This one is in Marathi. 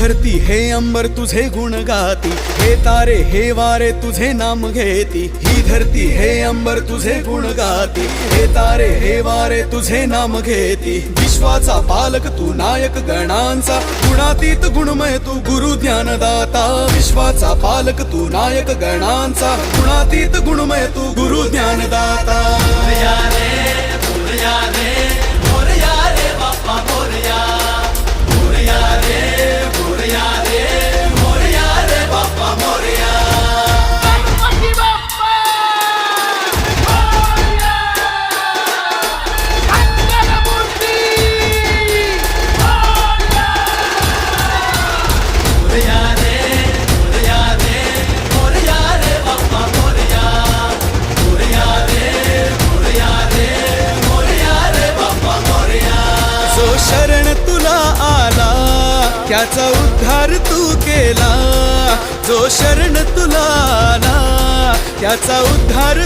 धरती हे अंबर तुझे गुण गाती, हे तारे हे वारे तुझे नाम घेती। ही धरती हे अंबर तुझे गुण गाती, हे तारे हे वारे तुझे नाम घेती। विश्वाचा पालक तू नायक गणांचा, गुणातीत गुणमय तू गुरु ज्ञानदाता। विश्वाचा पालक तू नायक गणांचा, गुणातीत गुणमय तू गुरु ज्ञानदाता। शरण तुला आला त्याचा उद्धार तू केला, जो शरण तुला आला त्याचा उद्धार